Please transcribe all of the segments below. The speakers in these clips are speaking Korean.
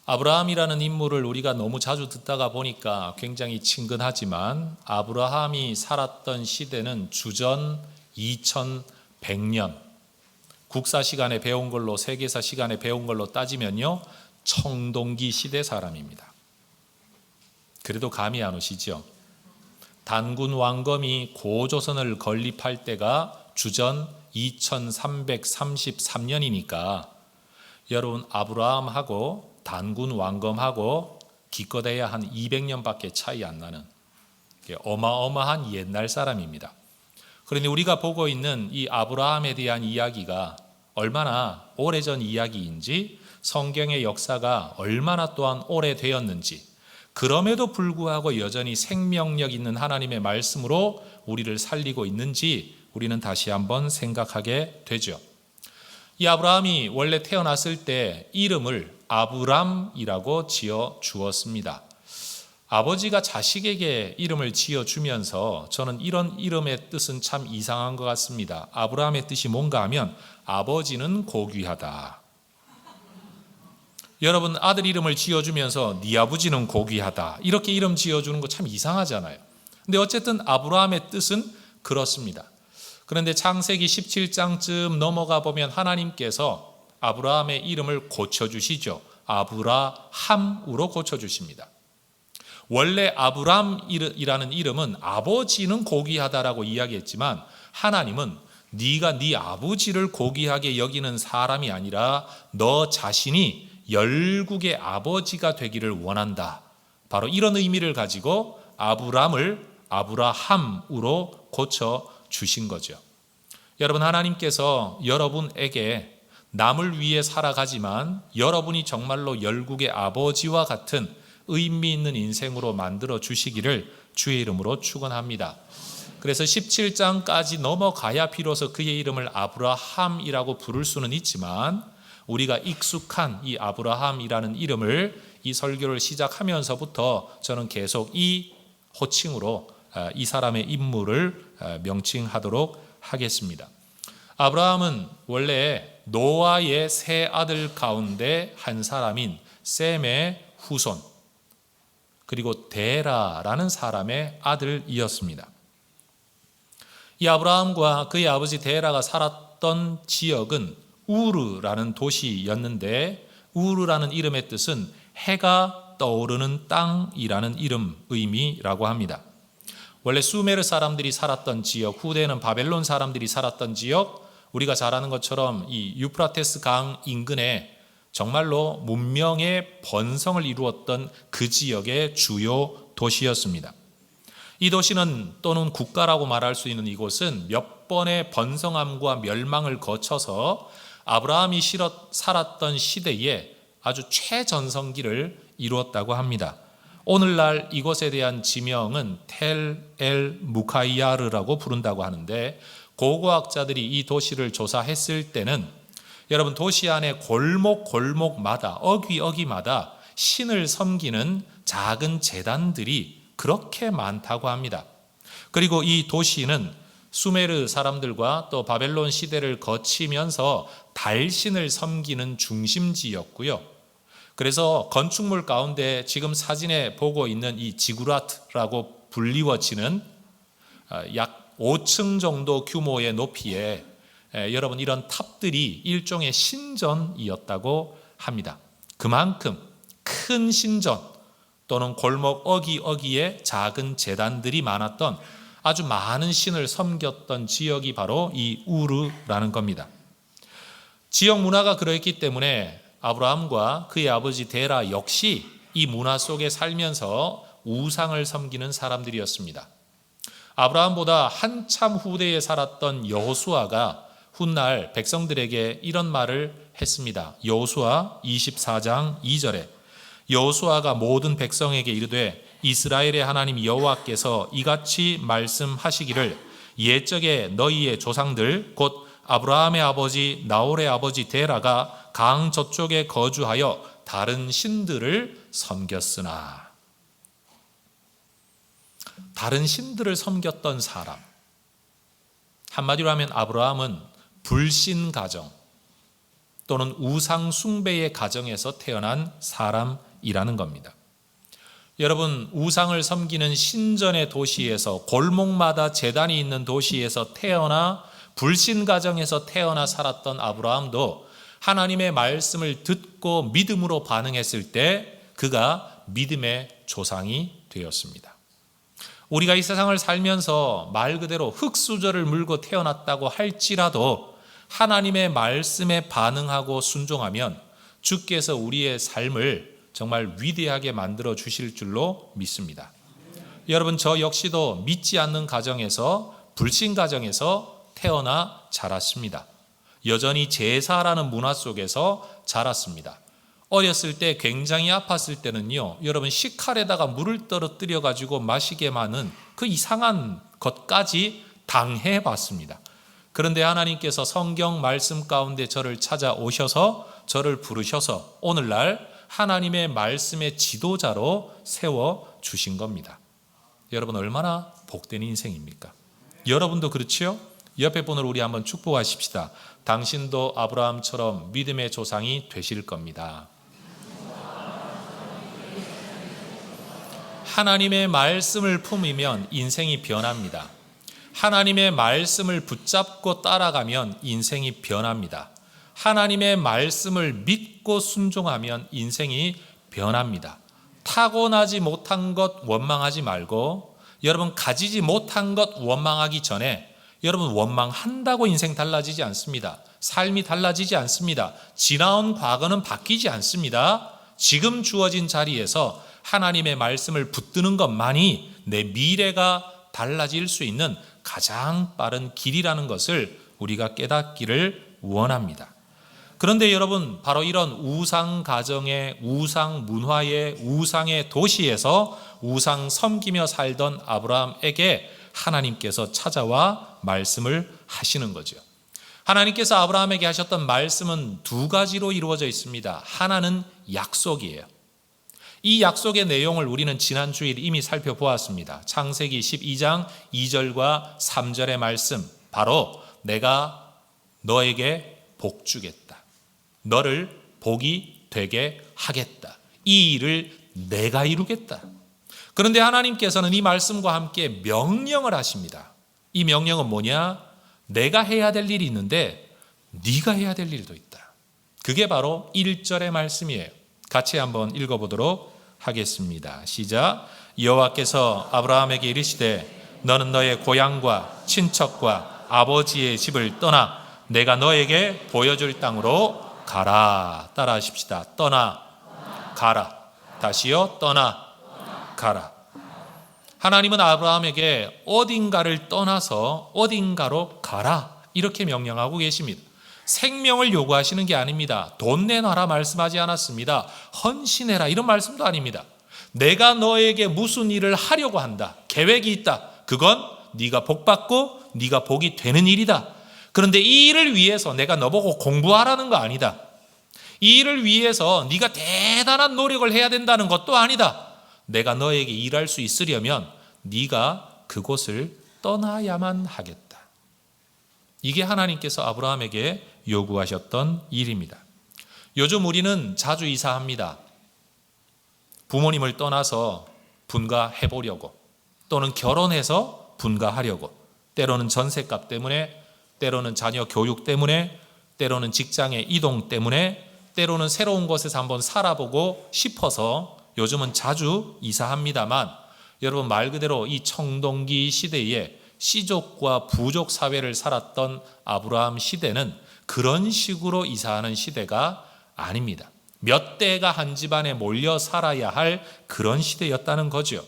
아브라함이라는 인물을 우리가 너무 자주 듣다가 보니까 굉장히 친근하지만 아브라함이 살았던 시대는 주전 2100년, 국사 시간에 배운 걸로, 세계사 시간에 배운 걸로 따지면요, 청동기 시대 사람입니다. 그래도 감이 안 오시죠? 단군 왕검이 고조선을 건립할 때가 주전 2333년이니까 여러분, 아브라함하고 단군 왕검하고 기껏해야 한 200년밖에 차이 안 나는 어마어마한 옛날 사람입니다. 그런데 우리가 보고 있는 이 아브라함에 대한 이야기가 얼마나 오래전 이야기인지, 성경의 역사가 얼마나 또한 오래되었는지, 그럼에도 불구하고 여전히 생명력 있는 하나님의 말씀으로 우리를 살리고 있는지 우리는 다시 한번 생각하게 되죠. 이 아브라함이 원래 태어났을 때 이름을 아브람이라고 지어 주었습니다. 아버지가 자식에게 이름을 지어 주면서 저는 이런 이름의 뜻은 참 이상한 것 같습니다. 아브라함의 뜻이 뭔가 하면 아버지는 고귀하다. 여러분, 아들 이름을 지어주면서 네 아버지는 고귀하다, 이렇게 이름 지어주는 거 참 이상하잖아요. 근데 어쨌든 아브라함의 뜻은 그렇습니다. 그런데 창세기 17장쯤 넘어가 보면 하나님께서 아브라함의 이름을 고쳐주시죠. 아브라함으로 고쳐주십니다. 원래 아브람이라는 이름은 아버지는 고귀하다라고 이야기했지만 하나님은 네가 네 아버지를 고귀하게 여기는 사람이 아니라 너 자신이 열국의 아버지가 되기를 원한다. 바로 이런 의미를 가지고 아브람을 아브라함으로 고쳐주신 거죠. 여러분, 하나님께서 여러분에게 남을 위해 살아가지만 여러분이 정말로 열국의 아버지와 같은 의미 있는 인생으로 만들어 주시기를 주의 이름으로 축원합니다. 그래서 17장까지 넘어가야 비로소 그의 이름을 아브라함이라고 부를 수는 있지만 우리가 익숙한 이 아브라함이라는 이름을 이 설교를 시작하면서부터 저는 계속 이 호칭으로 이 사람의 인물을 명칭하도록 하겠습니다. 아브라함은 원래 노아의 세 아들 가운데 한 사람인 셈의 후손, 그리고 데라라는 사람의 아들이었습니다. 이 아브라함과 그의 아버지 데라가 살았던 지역은 우르라는 도시였는데, 우르라는 이름의 뜻은 해가 떠오르는 땅이라는 이름 의미라고 합니다. 원래 수메르 사람들이 살았던 지역, 후대는 바벨론 사람들이 살았던 지역, 우리가 잘 아는 것처럼 이 유프라테스 강 인근에 정말로 문명의 번성을 이루었던 그 지역의 주요 도시였습니다. 이 도시는, 또는 국가라고 말할 수 있는 이곳은 몇 번의 번성함과 멸망을 거쳐서 아브라함이 살았던 시대에 아주 최전성기를 이루었다고 합니다. 오늘날 이곳에 대한 지명은 텔 엘 무카이야르라고 부른다고 하는데, 고고학자들이 이 도시를 조사했을 때는 여러분, 도시 안에 골목골목마다, 어귀어귀마다 신을 섬기는 작은 제단들이 그렇게 많다고 합니다. 그리고 이 도시는 수메르 사람들과 또 바벨론 시대를 거치면서 달신을 섬기는 중심지였고요. 그래서 건축물 가운데 지금 사진에 보고 있는 이 지구라트라고 불리워지는 약 5층 정도 규모의 높이에 여러분, 이런 탑들이 일종의 신전이었다고 합니다. 그만큼 큰 신전 또는 골목 어귀어귀에 작은 제단들이 많았던, 아주 많은 신을 섬겼던 지역이 바로 이 우르라는 겁니다. 지역 문화가 그러했기 때문에 아브라함과 그의 아버지 데라 역시 이 문화 속에 살면서 우상을 섬기는 사람들이었습니다. 아브라함보다 한참 후대에 살았던 여호수아가 훗날 백성들에게 이런 말을 했습니다. 여호수아 24장 2절에 여호수아가 모든 백성에게 이르되 이스라엘의 하나님 여호와께서 이같이 말씀하시기를 옛적에 너희의 조상들 곧 아브라함의 아버지 나홀의 아버지 데라가 강 저쪽에 거주하여 다른 신들을 섬겼으나. 다른 신들을 섬겼던 사람, 한마디로 하면 아브라함은 불신 가정, 또는 우상 숭배의 가정에서 태어난 사람이라는 겁니다. 여러분, 우상을 섬기는 신전의 도시에서, 골목마다 제단이 있는 도시에서 태어나 불신 가정에서 태어나 살았던 아브라함도 하나님의 말씀을 듣고 믿음으로 반응했을 때 그가 믿음의 조상이 되었습니다. 우리가 이 세상을 살면서 말 그대로 흙수저를 물고 태어났다고 할지라도 하나님의 말씀에 반응하고 순종하면 주께서 우리의 삶을 정말 위대하게 만들어 주실 줄로 믿습니다. 여러분, 저 역시도 믿지 않는 가정에서, 불신 가정에서 태어나 자랐습니다. 여전히 제사라는 문화 속에서 자랐습니다. 어렸을 때 굉장히 아팠을 때는요, 여러분, 식칼에다가 물을 떨어뜨려 가지고 마시게 하는 그 이상한 것까지 당해봤습니다. 그런데 하나님께서 성경 말씀 가운데 저를 찾아오셔서 저를 부르셔서 오늘날 하나님의 말씀의 지도자로 세워주신 겁니다. 여러분, 얼마나 복된 인생입니까? 여러분도 그렇지요? 옆에 분을 우리 한번 축복하십시다. 당신도 아브라함처럼 믿음의 조상이 되실 겁니다. 하나님의 말씀을 품으면 인생이 변합니다. 하나님의 말씀을 붙잡고 따라가면 인생이 변합니다. 하나님의 말씀을 믿고 순종하면 인생이 변합니다. 타고나지 못한 것 원망하지 말고, 여러분, 가지지 못한 것 원망하기 전에 여러분, 원망한다고 인생 달라지지 않습니다. 삶이 달라지지 않습니다. 지나온 과거는 바뀌지 않습니다. 지금 주어진 자리에서 하나님의 말씀을 붙드는 것만이 내 미래가 달라질 수 있는 가장 빠른 길이라는 것을 우리가 깨닫기를 원합니다. 그런데 여러분, 바로 이런 우상 가정의, 우상 문화의, 우상의 도시에서 우상 섬기며 살던 아브라함에게 하나님께서 찾아와 말씀을 하시는 거죠. 하나님께서 아브라함에게 하셨던 말씀은 두 가지로 이루어져 있습니다. 하나는 약속이에요. 이 약속의 내용을 우리는 지난 주일 이미 살펴보았습니다. 창세기 12장 2절과 3절의 말씀, 바로 내가 너에게 복 주겠다. 너를 복이 되게 하겠다. 이 일을 내가 이루겠다. 그런데 하나님께서는 이 말씀과 함께 명령을 하십니다. 이 명령은 뭐냐? 내가 해야 될 일이 있는데 네가 해야 될 일도 있다. 그게 바로 1절의 말씀이에요. 같이 한번 읽어보도록 하겠습니다. 시작. 여호와께서 아브라함에게 이르시되 너는 너의 고향과 친척과 아버지의 집을 떠나 내가 너에게 보여줄 땅으로 가라. 따라 하십시다. 떠나 가라. 다시요. 떠나 가라. 하나님은 아브라함에게 어딘가를 떠나서 어딘가로 가라, 이렇게 명령하고 계십니다. 생명을 요구하시는 게 아닙니다. 돈 내놔라 말씀하지 않았습니다. 헌신해라 이런 말씀도 아닙니다. 내가 너에게 무슨 일을 하려고 한다, 계획이 있다. 그건 네가 복받고 네가 복이 되는 일이다. 그런데 이 일을 위해서 내가 너보고 공부하라는 거 아니다. 이 일을 위해서 네가 대단한 노력을 해야 된다는 것도 아니다. 내가 너에게 일할 수 있으려면 네가 그곳을 떠나야만 하겠다. 이게 하나님께서 아브라함에게 요구하셨던 일입니다. 요즘 우리는 자주 이사합니다. 부모님을 떠나서 분가해보려고, 또는 결혼해서 분가하려고, 때로는 전셋값 때문에, 때로는 자녀 교육 때문에, 때로는 직장의 이동 때문에, 때로는 새로운 곳에서 한번 살아보고 싶어서 요즘은 자주 이사합니다만, 여러분, 말 그대로 이 청동기 시대에 씨족과 부족 사회를 살았던 아브라함 시대는 그런 식으로 이사하는 시대가 아닙니다. 몇 대가 한 집안에 몰려 살아야 할 그런 시대였다는 거죠.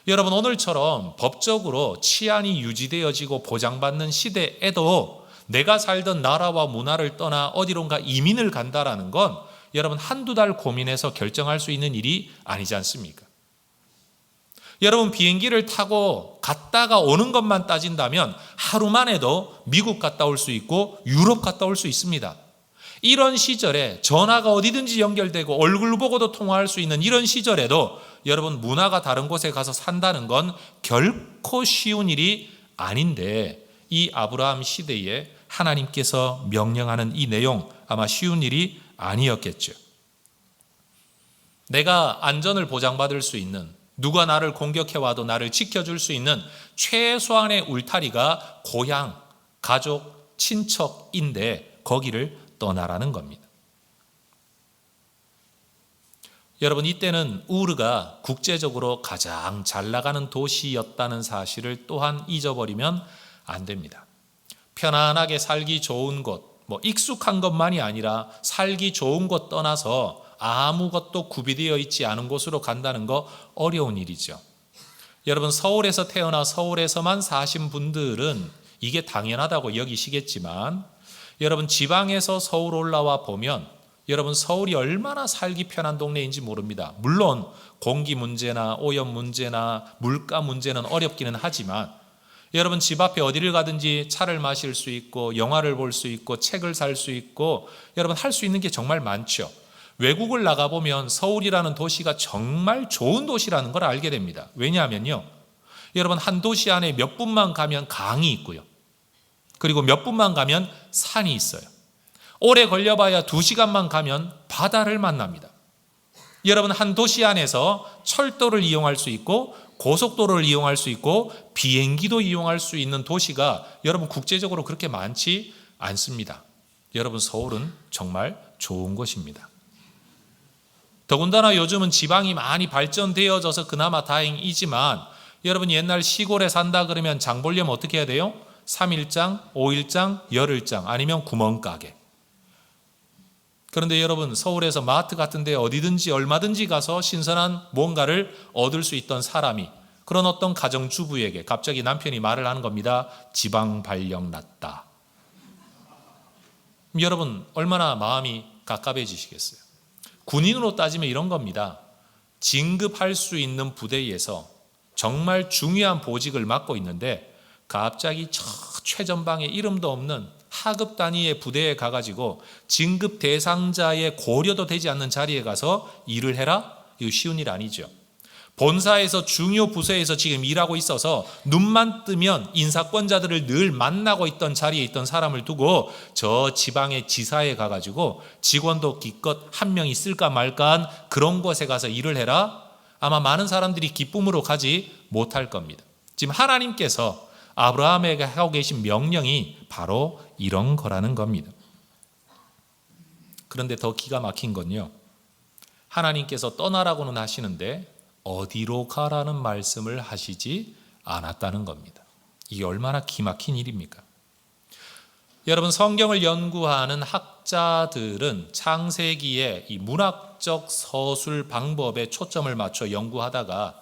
여러분, 오늘처럼 법적으로 치안이 유지되어지고 보장받는 시대에도 내가 살던 나라와 문화를 떠나 어디론가 이민을 간다라는 건 여러분 한두 달 고민해서 결정할 수 있는 일이 아니지 않습니까? 여러분, 비행기를 타고 갔다가 오는 것만 따진다면 하루만 해도 미국 갔다 올 수 있고 유럽 갔다 올 수 있습니다. 이런 시절에 전화가 어디든지 연결되고 얼굴 보고도 통화할 수 있는 이런 시절에도 여러분, 문화가 다른 곳에 가서 산다는 건 결코 쉬운 일이 아닌데, 이 아브라함 시대에 하나님께서 명령하는 이 내용 아마 쉬운 일이 아니었겠죠. 내가 안전을 보장받을 수 있는, 누가 나를 공격해와도 나를 지켜줄 수 있는 최소한의 울타리가 고향, 가족, 친척인데 거기를 떠나라는 겁니다. 여러분, 이때는 우르가 국제적으로 가장 잘 나가는 도시였다는 사실을 또한 잊어버리면 안 됩니다. 편안하게 살기 좋은 곳, 익숙한 것만이 아니라 살기 좋은 곳 떠나서 아무것도 구비되어 있지 않은 곳으로 간다는 거 어려운 일이죠. 여러분, 서울에서 태어나 서울에서만 사신 분들은 이게 당연하다고 여기시겠지만, 여러분 지방에서 서울 올라와 보면 여러분 서울이 얼마나 살기 편한 동네인지 모릅니다. 물론 공기 문제나 오염 문제나 물가 문제는 어렵기는 하지만, 여러분 집 앞에 어디를 가든지 차를 마실 수 있고 영화를 볼 수 있고 책을 살 수 있고 여러분 할 수 있는 게 정말 많죠. 외국을 나가보면 서울이라는 도시가 정말 좋은 도시라는 걸 알게 됩니다. 왜냐하면요, 여러분 한 도시 안에 몇 분만 가면 강이 있고요, 그리고 몇 분만 가면 산이 있어요. 오래 걸려봐야 2시간만 가면 바다를 만납니다. 여러분 한 도시 안에서 철도를 이용할 수 있고 고속도로를 이용할 수 있고 비행기도 이용할 수 있는 도시가 여러분 국제적으로 그렇게 많지 않습니다. 여러분 서울은 정말 좋은 곳입니다. 더군다나 요즘은 지방이 많이 발전되어져서 그나마 다행이지만, 여러분 옛날 시골에 산다 그러면 장 보려면 어떻게 해야 돼요? 3일장, 5일장, 열흘장, 아니면 구멍가게. 그런데 여러분 서울에서 마트 같은 데 어디든지 얼마든지 가서 신선한 뭔가를 얻을 수 있던 사람이, 그런 어떤 가정주부에게 갑자기 남편이 말을 하는 겁니다. 지방 발령 났다. 여러분 얼마나 마음이 갑갑해지시겠어요? 군인으로 따지면 이런 겁니다. 진급할 수 있는 부대에서 정말 중요한 보직을 맡고 있는데 갑자기 저 최전방에 이름도 없는 하급 단위의 부대에 가가지고 진급 대상자의 고려도 되지 않는 자리에 가서 일을 해라? 이거 쉬운 일 아니죠. 본사에서 중요 부서에서 지금 일하고 있어서 눈만 뜨면 인사권자들을 늘 만나고 있던 자리에 있던 사람을 두고 저 지방의 지사에 가가지고 직원도 기껏 한 명 있을까 말까한 그런 곳에 가서 일을 해라? 아마 많은 사람들이 기쁨으로 가지 못할 겁니다. 지금 하나님께서 아브라함에게 하고 계신 명령이 바로 이런 거라는 겁니다. 그런데 더 기가 막힌 건요, 하나님께서 떠나라고는 하시는데 어디로 가라는 말씀을 하시지 않았다는 겁니다. 이게 얼마나 기막힌 일입니까? 여러분 성경을 연구하는 학자들은 창세기의 이 문학적 서술 방법에 초점을 맞춰 연구하다가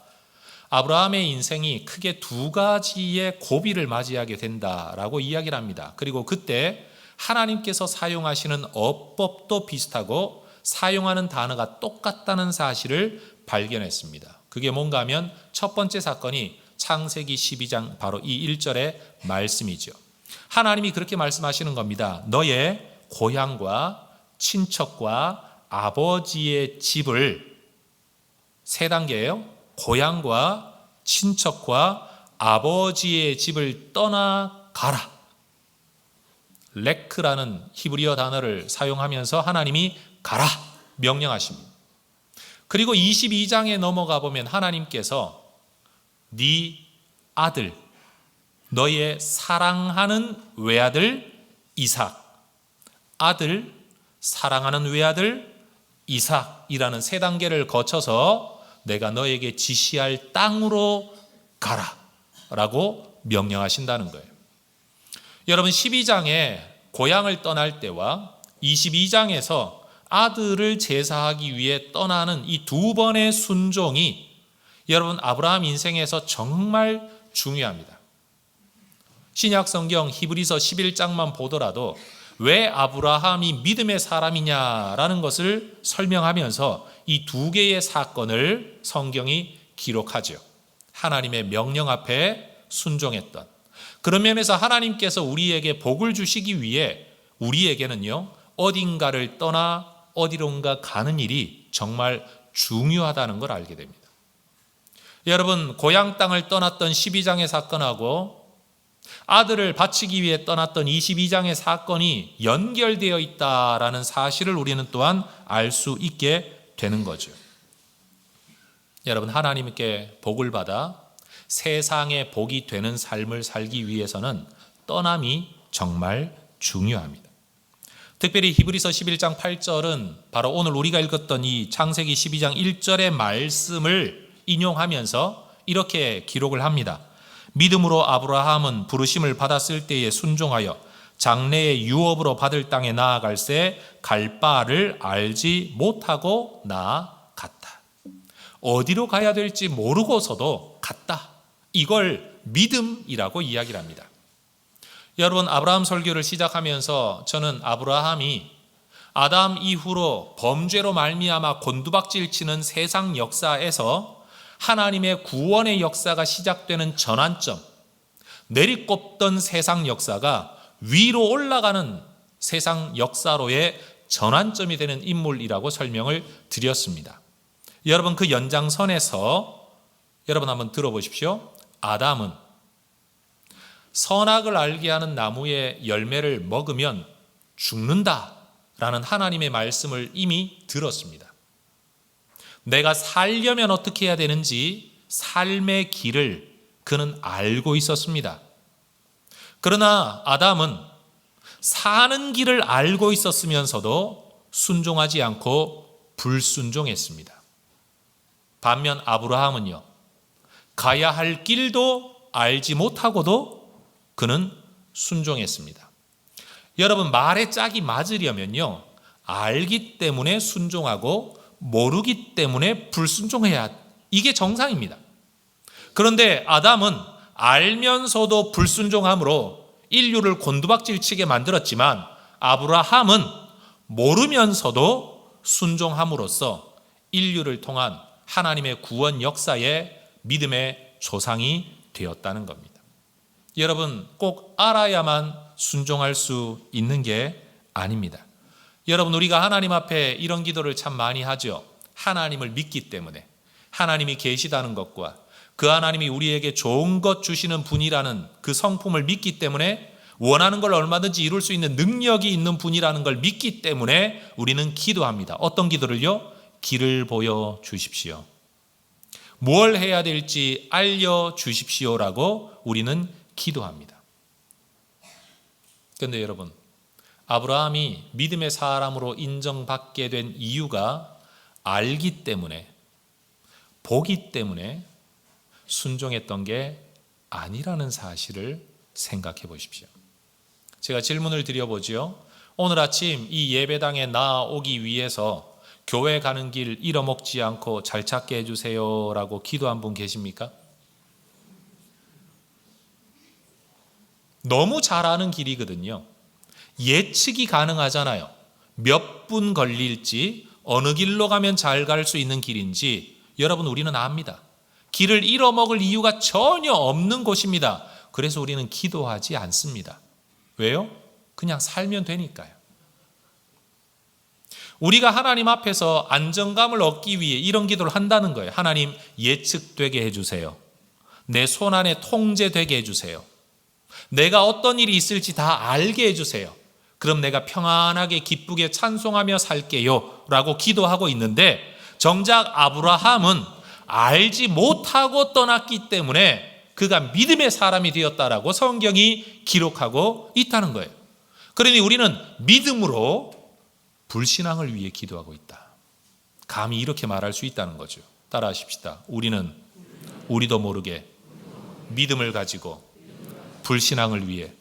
아브라함의 인생이 크게 2가지의 고비를 맞이하게 된다라고 이야기를 합니다. 그리고 그때 하나님께서 사용하시는 어법도 비슷하고 사용하는 단어가 똑같다는 사실을 발견했습니다. 그게 뭔가 하면 첫 번째 사건이 창세기 12장 바로 이 1절의 말씀이죠. 하나님이 그렇게 말씀하시는 겁니다. 너의 고향과 친척과 아버지의 집을, 3단계예요. 고향과 친척과 아버지의 집을 떠나가라. 레크라는 히브리어 단어를 사용하면서 하나님이 가라 명령하십니다. 그리고 22장에 넘어가 보면 하나님께서 네 아들, 너의 사랑하는 외아들 이삭, 아들, 사랑하는 외아들 이삭이라는 3단계를 거쳐서 내가 너에게 지시할 땅으로 가라 라고 명령하신다는 거예요. 여러분 12장에 고향을 떠날 때와 22장에서 아들을 제사하기 위해 떠나는 이 2번의 순종이 여러분 아브라함 인생에서 정말 중요합니다. 신약 성경 히브리서 11장만 보더라도 왜 아브라함이 믿음의 사람이냐라는 것을 설명하면서 이 2개의 사건을 성경이 기록하죠. 하나님의 명령 앞에 순종했던. 그런 면에서 하나님께서 우리에게 복을 주시기 위해 우리에게는요, 어딘가를 떠나 어디론가 가는 일이 정말 중요하다는 걸 알게 됩니다. 여러분 고향 땅을 떠났던 12장의 사건하고 아들을 바치기 위해 떠났던 22장의 사건이 연결되어 있다라는 사실을 우리는 또한 알 수 있게 되는 거죠. 여러분, 하나님께 복을 받아 세상에 복이 되는 삶을 살기 위해서는 떠남이 정말 중요합니다. 특별히 히브리서 11장 8절은 바로 오늘 우리가 읽었던 이 창세기 12장 1절의 말씀을 인용하면서 이렇게 기록을 합니다. 믿음으로 아브라함은 부르심을 받았을 때에 순종하여 장래의 유업으로 받을 땅에 나아갈새 갈 바를 알지 못하고 나아갔다. 어디로 가야 될지 모르고서도 갔다. 이걸 믿음이라고 이야기를 합니다. 여러분, 아브라함 설교를 시작하면서 저는 아브라함이 아담 이후로 범죄로 말미암아 곤두박질 치는 세상 역사에서 하나님의 구원의 역사가 시작되는 전환점, 내리꼽던 세상 역사가 위로 올라가는 세상 역사로의 전환점이 되는 인물이라고 설명을 드렸습니다. 여러분, 그 연장선에서 여러분 한번 들어보십시오. 아담은 선악을 알게 하는 나무의 열매를 먹으면 죽는다라는 하나님의 말씀을 이미 들었습니다. 내가 살려면 어떻게 해야 되는지 삶의 길을 그는 알고 있었습니다. 그러나 아담은 사는 길을 알고 있었으면서도 순종하지 않고 불순종했습니다. 반면 아브라함은요, 가야 할 길도 알지 못하고도 그는 순종했습니다. 여러분, 말의 짝이 맞으려면요, 알기 때문에 순종하고 모르기 때문에 불순종해야, 이게 정상입니다. 그런데 아담은 알면서도 불순종함으로 인류를 곤두박질치게 만들었지만 아브라함은 모르면서도 순종함으로써 인류를 통한 하나님의 구원 역사의 믿음의 조상이 되었다는 겁니다. 여러분, 꼭 알아야만 순종할 수 있는 게 아닙니다. 여러분, 우리가 하나님 앞에 이런 기도를 참 많이 하죠. 하나님을 믿기 때문에, 하나님이 계시다는 것과 그 하나님이 우리에게 좋은 것 주시는 분이라는 그 성품을 믿기 때문에, 원하는 걸 얼마든지 이룰 수 있는 능력이 있는 분이라는 걸 믿기 때문에 우리는 기도합니다. 어떤 기도를요? 길을 보여주십시오. 뭘 해야 될지 알려주십시오라고 우리는 기도합니다. 그런데 여러분, 아브라함이 믿음의 사람으로 인정받게 된 이유가 알기 때문에, 보기 때문에 순종했던 게 아니라는 사실을 생각해 보십시오. 제가 질문을 드려보지요. 오늘 아침 이 예배당에 나오기 위해서 교회 가는 길 잃어먹지 않고 잘 찾게 해주세요 라고 기도한 분 계십니까? 너무 잘 아는 길이거든요. 예측이 가능하잖아요. 몇 분 걸릴지, 어느 길로 가면 잘 갈 수 있는 길인지 여러분, 우리는 압니다. 길을 잃어먹을 이유가 전혀 없는 곳입니다. 그래서 우리는 기도하지 않습니다. 왜요? 그냥 살면 되니까요. 우리가 하나님 앞에서 안정감을 얻기 위해 이런 기도를 한다는 거예요. 하나님, 예측되게 해주세요. 내 손안에 통제되게 해주세요. 내가 어떤 일이 있을지 다 알게 해주세요. 그럼 내가 평안하게 기쁘게 찬송하며 살게요 라고 기도하고 있는데, 정작 아브라함은 알지 못하고 떠났기 때문에 그가 믿음의 사람이 되었다라고 성경이 기록하고 있다는 거예요. 그러니 우리는 믿음으로 불신앙을 위해 기도하고 있다. 감히 이렇게 말할 수 있다는 거죠. 따라하십시다. 우리는 우리도 모르게 믿음을 가지고 불신앙을 위해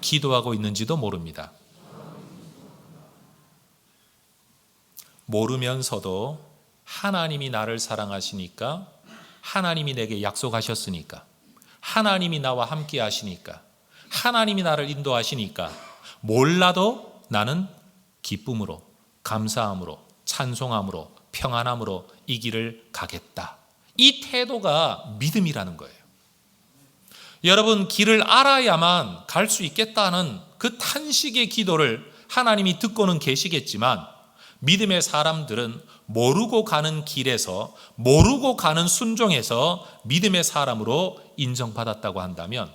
기도하고 있는지도 모릅니다. 모르면서도 하나님이 나를 사랑하시니까, 하나님이 내게 약속하셨으니까, 하나님이 나와 함께 하시니까, 하나님이 나를 인도하시니까 몰라도 나는 기쁨으로, 감사함으로, 찬송함으로, 평안함으로 이 길을 가겠다. 이 태도가 믿음이라는 거예요. 여러분, 길을 알아야만 갈 수 있겠다는 그 탄식의 기도를 하나님이 듣고는 계시겠지만, 믿음의 사람들은 모르고 가는 길에서, 모르고 가는 순종에서 믿음의 사람으로 인정받았다고 한다면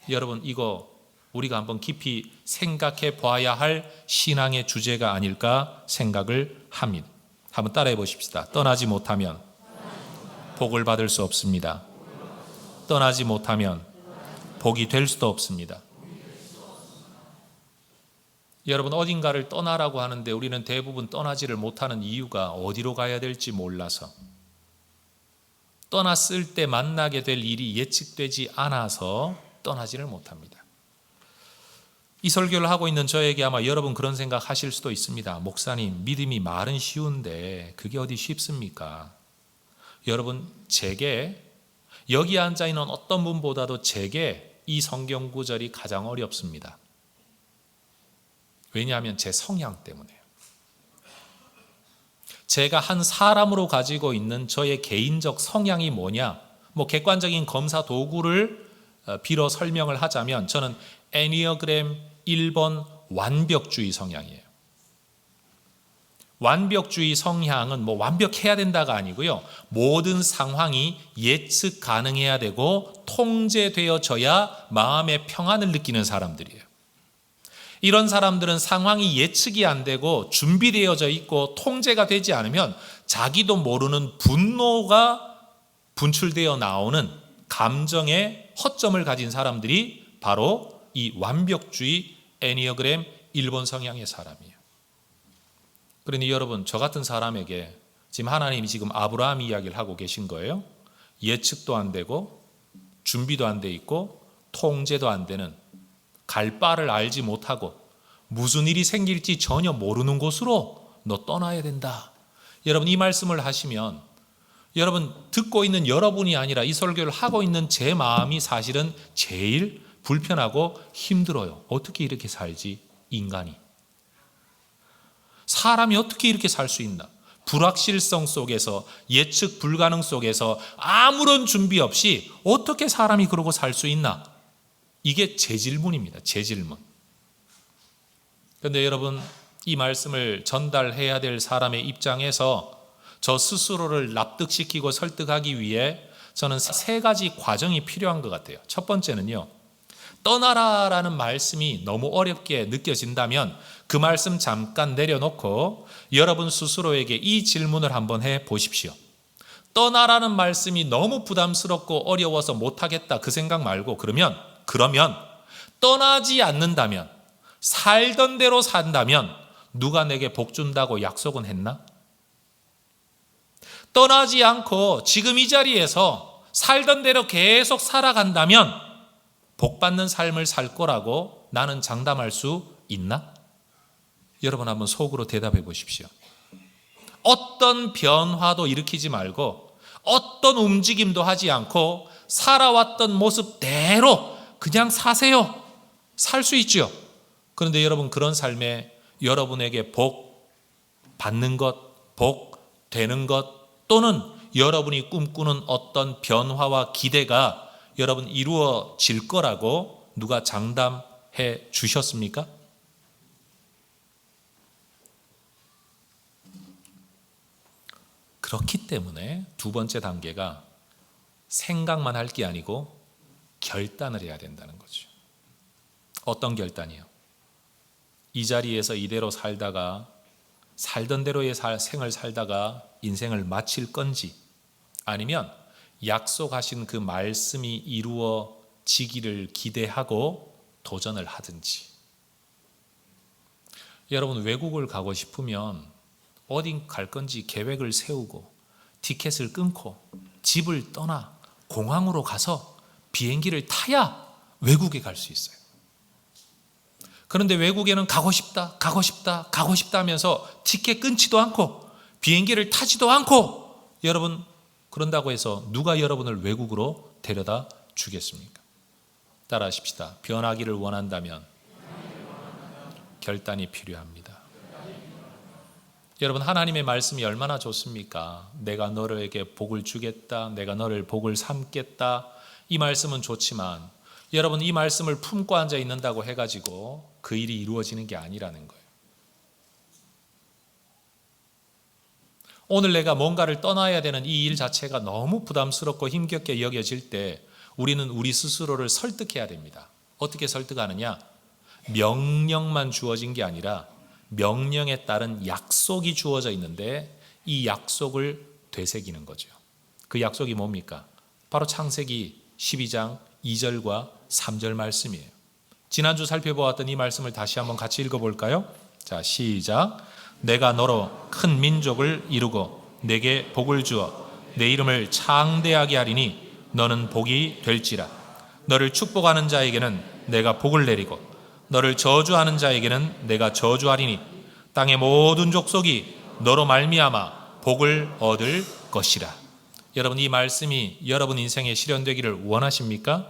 여러분, 이거 우리가 한번 깊이 생각해 봐야 할 신앙의 주제가 아닐까 생각을 합니다. 한번 따라해 보십시다. 떠나지 못하면 복을 받을 수 없습니다. 떠나지 못하면 복이 될 수도 없습니다. 여러분, 어딘가를 떠나라고 하는데 우리는 대부분 떠나지를 못하는 이유가 어디로 가야 될지 몰라서, 떠났을 때 만나게 될 일이 예측되지 않아서 떠나지를 못합니다. 이 설교를 하고 있는 저에게 아마 여러분 그런 생각 하실 수도 있습니다. 목사님, 믿음이 말은 쉬운데 그게 어디 쉽습니까? 여러분, 제게, 여기 앉아있는 어떤 분보다도 제게 이 성경 구절이 가장 어렵습니다. 왜냐하면 제 성향 때문에요. 제가 한 사람으로 가지고 있는 저의 개인적 성향이 뭐냐, 객관적인 검사 도구를 빌어 설명을 하자면 저는 애니어그램 1번 완벽주의 성향이에요. 완벽주의 성향은 완벽해야 된다가 아니고요, 모든 상황이 예측 가능해야 되고 통제되어져야 마음의 평안을 느끼는 사람들이에요. 이런 사람들은 상황이 예측이 안 되고 준비되어져 있고 통제가 되지 않으면 자기도 모르는 분노가 분출되어 나오는 감정의 허점을 가진 사람들이 바로 이 완벽주의 애니어그램 1번 성향의 사람이에요. 그러니 여러분, 저 같은 사람에게 지금 하나님이 지금 아브라함 이야기를 하고 계신 거예요. 예측도 안 되고 준비도 안 돼 있고 통제도 안 되는, 갈 바를 알지 못하고 무슨 일이 생길지 전혀 모르는 곳으로 너 떠나야 된다. 여러분, 이 말씀을 하시면 여러분, 듣고 있는 여러분이 아니라 이 설교를 하고 있는 제 마음이 사실은 제일 불편하고 힘들어요. 어떻게 이렇게 살지, 인간이? 사람이 어떻게 이렇게 살 수 있나? 불확실성 속에서, 예측 불가능 속에서 아무런 준비 없이 어떻게 사람이 그러고 살 수 있나? 이게 제 질문입니다. 제 질문. 그런데 여러분, 이 말씀을 전달해야 될 사람의 입장에서 저 스스로를 납득시키고 설득하기 위해 저는 세 가지 과정이 필요한 것 같아요. 첫 번째는요, 떠나라라는 말씀이 너무 어렵게 느껴진다면 그 말씀 잠깐 내려놓고 여러분 스스로에게 이 질문을 한번 해 보십시오. 떠나라는 말씀이 너무 부담스럽고 어려워서 못하겠다, 그 생각 말고, 그러면 떠나지 않는다면, 살던 대로 산다면 누가 내게 복 준다고 약속은 했나? 떠나지 않고 지금 이 자리에서 살던 대로 계속 살아간다면 복 받는 삶을 살 거라고 나는 장담할 수 있나? 여러분, 한번 속으로 대답해 보십시오. 어떤 변화도 일으키지 말고 어떤 움직임도 하지 않고 살아왔던 모습대로 그냥 사세요. 살 수 있죠. 그런데 여러분, 그런 삶에 여러분에게 복 받는 것, 복 되는 것, 또는 여러분이 꿈꾸는 어떤 변화와 기대가 여러분 이루어질 거라고 누가 장담해 주셨습니까? 그렇기 때문에 두 번째 단계가 생각만 할 게 아니고 결단을 해야 된다는 거죠. 어떤 결단이요? 이 자리에서 이대로 살다가 살던 대로의 생을 살다가 인생을 마칠 건지, 아니면 약속하신 그 말씀이 이루어지기를 기대하고 도전을 하든지. 여러분, 외국을 가고 싶으면 어딘 갈 건지 계획을 세우고 티켓을 끊고 집을 떠나 공항으로 가서 비행기를 타야 외국에 갈 수 있어요. 그런데 외국에는 가고 싶다 하면서 티켓 끊지도 않고 비행기를 타지도 않고, 여러분, 그런다고 해서 누가 여러분을 외국으로 데려다 주겠습니까? 따라하십시다. 변하기를 원한다면 결단이 필요합니다. 여러분, 하나님의 말씀이 얼마나 좋습니까? 내가 너에게 복을 주겠다, 내가 너를 복을 삼겠다, 이 말씀은 좋지만 여러분, 이 말씀을 품고 앉아 있는다고 해가지고 그 일이 이루어지는 게 아니라는 거예요. 오늘 내가 뭔가를 떠나야 되는 이 일 자체가 너무 부담스럽고 힘겹게 여겨질 때 우리는 우리 스스로를 설득해야 됩니다. 어떻게 설득하느냐? 명령만 주어진 게 아니라 명령에 따른 약속이 주어져 있는데 이 약속을 되새기는 거죠. 그 약속이 뭡니까? 바로 창세기 12장 2절과 3절 말씀이에요. 지난주 살펴보았던 이 말씀을 다시 한번 같이 읽어볼까요? 자, 시작. 내가 너로 큰 민족을 이루고 내게 복을 주어 내 이름을 창대하게 하리니 너는 복이 될지라. 너를 축복하는 자에게는 내가 복을 내리고 너를 저주하는 자에게는 내가 저주하리니 땅의 모든 족속이 너로 말미암아 복을 얻을 것이라. 여러분, 이 말씀이 여러분 인생에 실현되기를 원하십니까?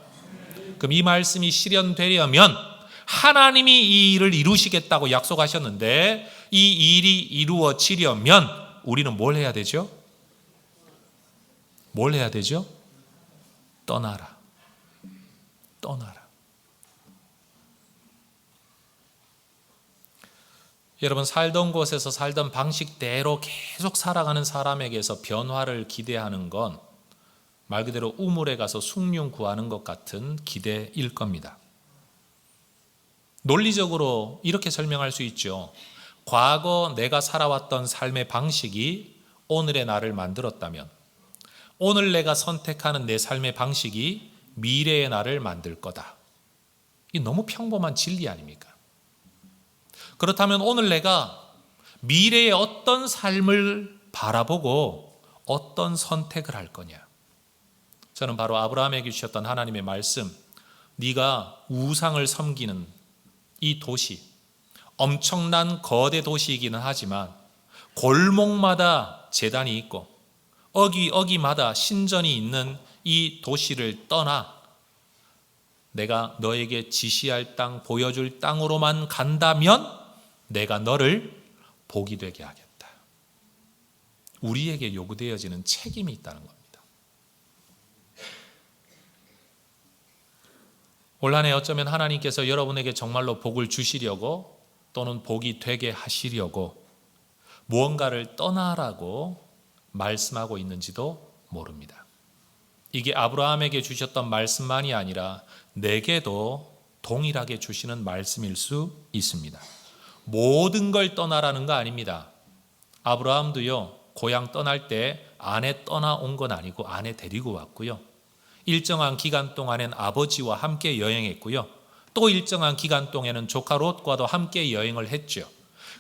그럼 이 말씀이 실현되려면 하나님이 이 일을 이루시겠다고 약속하셨는데 이 일이 이루어지려면 우리는 뭘 해야 되죠? 뭘 해야 되죠? 떠나라. 떠나라. 여러분, 살던 곳에서 살던 방식대로 계속 살아가는 사람에게서 변화를 기대하는 건 말 그대로 우물에 가서 숭늉 구하는 것 같은 기대일 겁니다. 논리적으로 이렇게 설명할 수 있죠. 과거 내가 살아왔던 삶의 방식이 오늘의 나를 만들었다면 오늘 내가 선택하는 내 삶의 방식이 미래의 나를 만들 거다. 이 너무 평범한 진리 아닙니까? 그렇다면 오늘 내가 미래의 어떤 삶을 바라보고 어떤 선택을 할 거냐? 저는 바로 아브라함에게 주셨던 하나님의 말씀, 네가 우상을 섬기는 이 도시, 엄청난 거대 도시이기는 하지만 골목마다 제단이 있고 어기어기마다 신전이 있는 이 도시를 떠나 내가 너에게 지시할 땅, 보여줄 땅으로만 간다면 내가 너를 복이 되게 하겠다. 우리에게 요구되어지는 책임이 있다는 겁니다. 올 한 해 어쩌면 하나님께서 여러분에게 정말로 복을 주시려고 또는 복이 되게 하시려고 무언가를 떠나라고 말씀하고 있는지도 모릅니다. 이게 아브라함에게 주셨던 말씀만이 아니라 내게도 동일하게 주시는 말씀일 수 있습니다. 모든 걸 떠나라는 거 아닙니다. 아브라함도요, 고향 떠날 때 아내 떠나온 건 아니고 아내 데리고 왔고요. 일정한 기간 동안엔 아버지와 함께 여행했고요. 또 일정한 기간 동안에는 조카 롯과도 함께 여행을 했죠.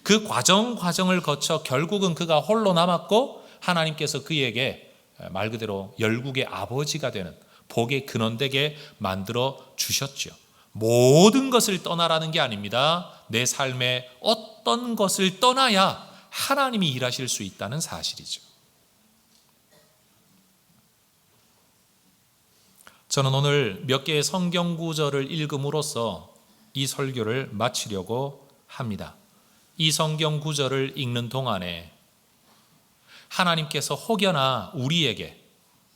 그 과정을 거쳐 결국은 그가 홀로 남았고 하나님께서 그에게 말 그대로 열국의 아버지가 되는 복의 근원되게 만들어 주셨죠. 모든 것을 떠나라는 게 아닙니다. 내 삶의 어떤 것을 떠나야 하나님이 일하실 수 있다는 사실이죠. 저는 오늘 몇 개의 성경 구절을 읽음으로써 이 설교를 마치려고 합니다. 이 성경 구절을 읽는 동안에 하나님께서 혹여나 우리에게,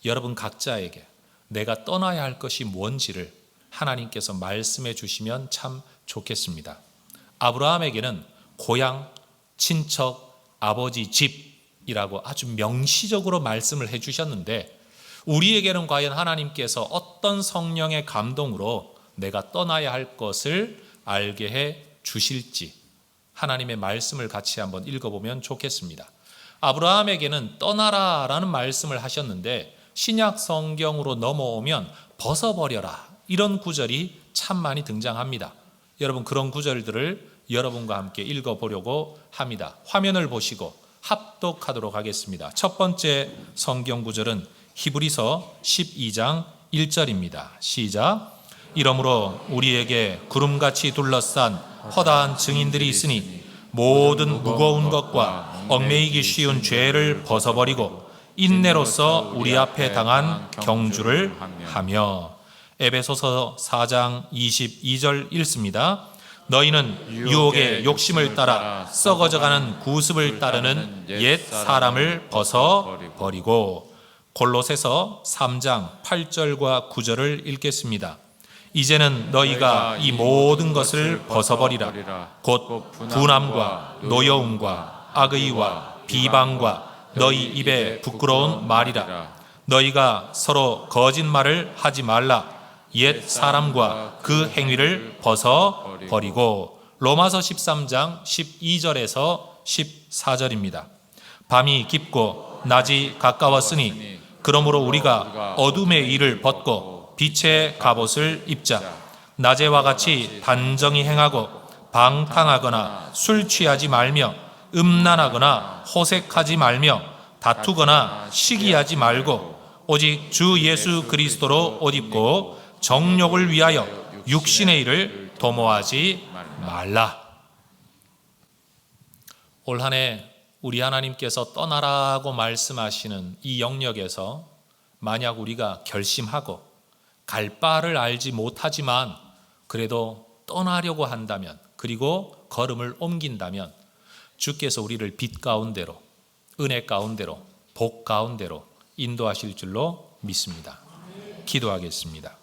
여러분 각자에게 내가 떠나야 할 것이 뭔지를 하나님께서 말씀해 주시면 참 좋겠습니다. 아브라함에게는 고향, 친척, 아버지 집이라고 아주 명시적으로 말씀을 해 주셨는데 우리에게는 과연 하나님께서 어떤 성령의 감동으로 내가 떠나야 할 것을 알게 해 주실지 하나님의 말씀을 같이 한번 읽어보면 좋겠습니다. 아브라함에게는 떠나라라는 말씀을 하셨는데 신약 성경으로 넘어오면 벗어버려라 이런 구절이 참 많이 등장합니다. 여러분 그런 구절들을 여러분과 함께 읽어보려고 합니다. 화면을 보시고 합독하도록 하겠습니다. 첫 번째 성경 구절은 히브리서 12장 1절입니다. 시작. 이러므로 우리에게 구름같이 둘러싼 허다한 증인들이 있으니 모든 무거운 것과 얽매이기 쉬운 죄를 벗어버리고 인내로서 우리 앞에 당한 경주를 하며. 에베소서 4장 22절 읽습니다. 너희는 유혹의 욕심을 따라 썩어져가는 구습을 따르는 옛 사람을 벗어버리고. 골로새서 3장 8절과 9절을 읽겠습니다. 이제는 너희가 이 모든 것을 벗어버리라. 곧 분함과 노여움과 악의와 비방과 너희 입에 부끄러운 말이라. 너희가 서로 거짓말을 하지 말라. 옛 사람과 그 행위를 벗어 버리고. 로마서 13장 12절에서 14절입니다. 밤이 깊고 낮이 가까웠으니 그러므로 우리가 어둠의 일을 벗고 빛의 갑옷을 입자. 낮에와 같이 단정히 행하고 방탕하거나 술 취하지 말며 음란하거나 호색하지 말며 다투거나 시기하지 말고 오직 주 예수 그리스도로 옷 입고 정욕을 위하여 육신의 일을 도모하지 말라. 올 한 해 우리 하나님께서 떠나라고 말씀하시는 이 영역에서 만약 우리가 결심하고 갈 바를 알지 못하지만 그래도 떠나려고 한다면, 그리고 걸음을 옮긴다면 주께서 우리를 빛 가운데로, 은혜 가운데로, 복 가운데로 인도하실 줄로 믿습니다. 기도하겠습니다.